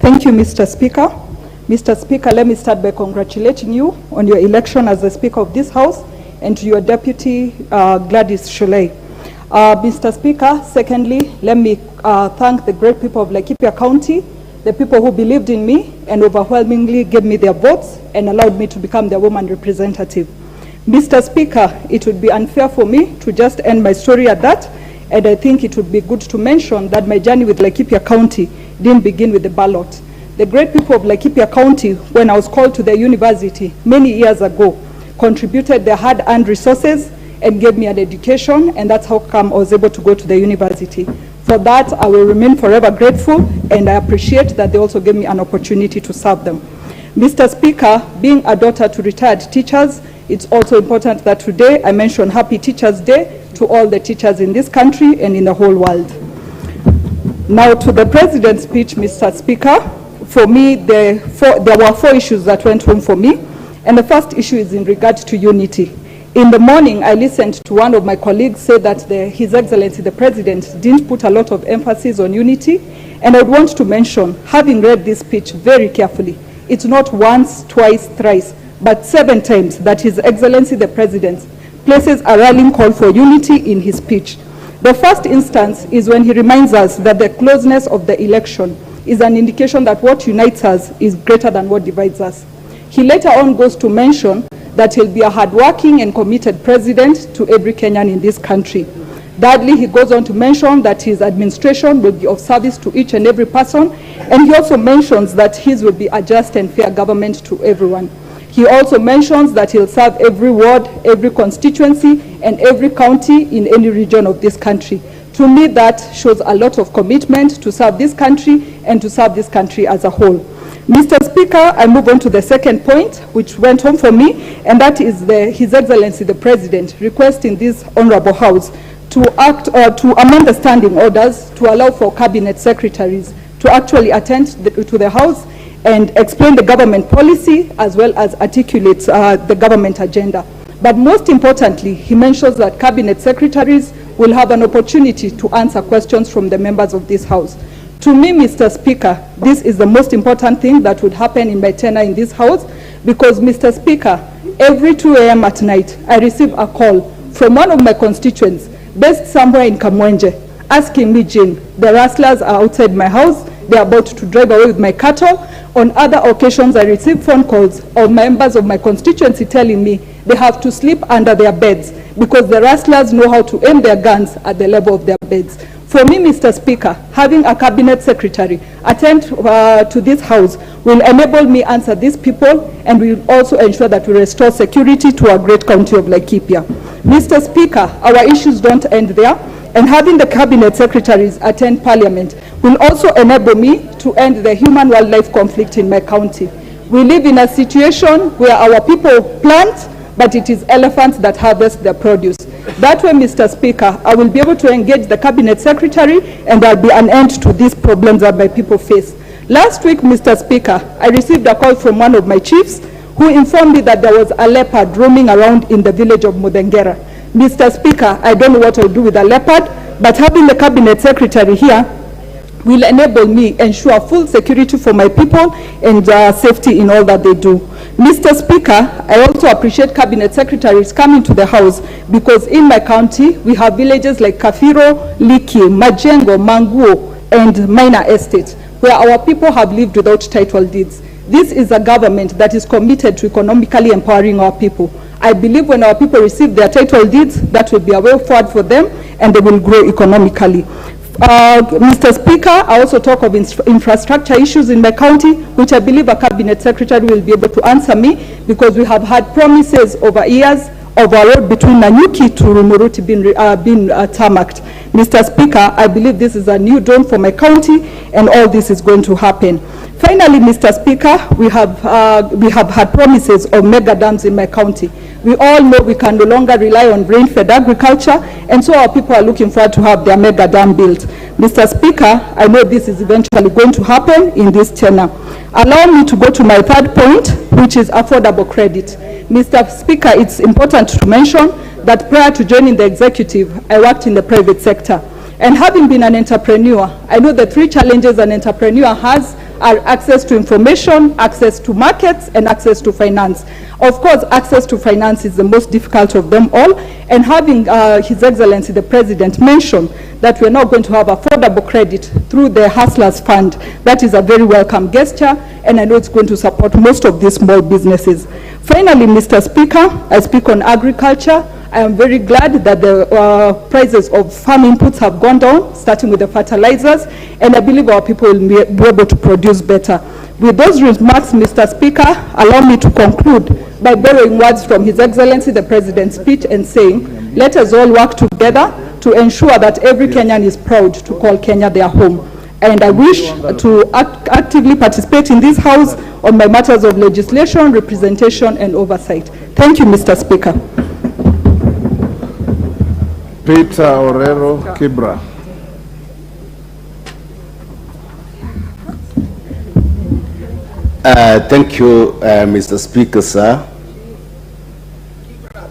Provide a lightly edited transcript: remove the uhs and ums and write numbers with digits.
Thank you, Mr. Speaker. Mr. Speaker, let me start by congratulating you on your election as the Speaker of this House and to your Deputy, Gladys Sholei. Mr. Speaker, secondly, let me thank the great people of Laikipia County, the people who believed in me and overwhelmingly gave me their votes and allowed me to become their woman representative. Mr. Speaker, it would be unfair for me to just end my story at that, and I think it would be good to mention that my journey with Laikipia County didn't begin with the ballot. The great people of Laikipia County, when I was called to their university many years ago, contributed their hard-earned resources and gave me an education, and that's how come I was able to go to the university. For that, I will remain forever grateful, and I appreciate that they also gave me an opportunity to serve them. Mr. Speaker, being a daughter to retired teachers, it's also important that today I mention Happy Teachers Day to all the teachers in this country and in the whole world. Now to the President's speech, Mr. Speaker. For me, there were 4 issues that went home for me, and the first issue is in regard to unity. In the morning, I listened to one of my colleagues say that His Excellency the President didn't put a lot of emphasis on unity, and I would want to mention, having read this speech very carefully, it's not once, twice, thrice, but 7 times that His Excellency the President places a rallying call for unity in his speech. The first instance is when he reminds us that the closeness of the election is an indication that what unites us is greater than what divides us. He later on goes to mention that he'll be a hardworking and committed president to every Kenyan in this country. Thirdly, he goes on to mention that his administration will be of service to each and every person, and he also mentions that his will be a just and fair government to everyone. He also mentions that he'll serve every ward, every constituency, and every county in any region of this country. To me, that shows a lot of commitment to serve this country and to serve this country as a whole. Mr. Speaker, I move on to the second point, which went home for me, and that is His Excellency the President requesting this Honorable House to amend the standing orders to allow for cabinet secretaries to actually attend to the House and explain the government policy as well as articulate the government agenda. But most importantly, he mentions that cabinet secretaries will have an opportunity to answer questions from the members of this House. To me, Mr. Speaker, this is the most important thing that would happen in my tenure in this House, because, Mr. Speaker, every 2 a.m. at night, I receive a call from one of my constituents based somewhere in Kamwenje, asking me, Jane, the rustlers are outside my house, they're about to drive away with my cattle. On other occasions, I receive phone calls of members of my constituency telling me they have to sleep under their beds because the rustlers know how to aim their guns at the level of their beds. For me, Mr. Speaker, having a cabinet secretary attend to this House will enable me answer these people, and will also ensure that we restore security to our great county of Laikipia. Mr. Speaker, our issues don't end there, and having the cabinet secretaries attend Parliament will also enable me to end the human-wildlife conflict in my county. We live in a situation where our people plant, but it is elephants that harvest their produce. That way, Mr. Speaker, I will be able to engage the cabinet secretary, and there will be an end to these problems that my people face. Last week, Mr. Speaker, I received a call from one of my chiefs who informed me that there was a leopard roaming around in the village of Mutembei. Mr. Speaker, I don't know what I'll do with a leopard, but having the cabinet secretary here will enable me ensure full security for my people and safety in all that they do. Mr. Speaker, I also appreciate cabinet secretaries coming to the House, because in my county we have villages like Kafiro, Liki, Majengo, Manguo, and Minor Estate, where our people have lived without title deeds. This is a government that is committed to economically empowering our people. I believe when our people receive their title deeds, that will be a way forward for them, and they will grow economically. Mr. Speaker, I also talk of infrastructure issues in my county, which I believe a cabinet secretary will be able to answer me, because we have had promises over years of a road between Nanyuki to Rumuruti being tarmacked. Mr. Speaker, I believe this is a new dawn for my county, and all this is going to happen. Finally, Mr. Speaker, we have had promises of mega dams in my county. We all know we can no longer rely on rain-fed agriculture, and so our people are looking forward to have their mega dam built. Mr. Speaker, I know this is eventually going to happen in this tenure. Allow me to go to my third point, which is affordable credit. Mr. Speaker, it's important to mention that prior to joining the executive, I worked in the private sector. And having been an entrepreneur, I know the 3 challenges an entrepreneur has are access to information, access to markets, and access to finance. Of course, access to finance is the most difficult of them all, and having His Excellency the President mention that we are now going to have affordable credit through the Hustlers Fund, that is a very welcome gesture, and I know it's going to support most of these small businesses. Finally, Mr. Speaker, I speak on agriculture. I am very glad that the prices of farm inputs have gone down, starting with the fertilizers, and I believe our people will be able to produce better. With those remarks, Mr. Speaker, allow me to conclude by borrowing words from His Excellency the President's speech and saying, let us all work together to ensure that every Kenyan is proud to call Kenya their home. And I wish to actively participate in this House on my matters of legislation, representation, and oversight. Thank you, Mr. Speaker. Peter Orero Kibra. Thank you, Mr. Speaker, sir.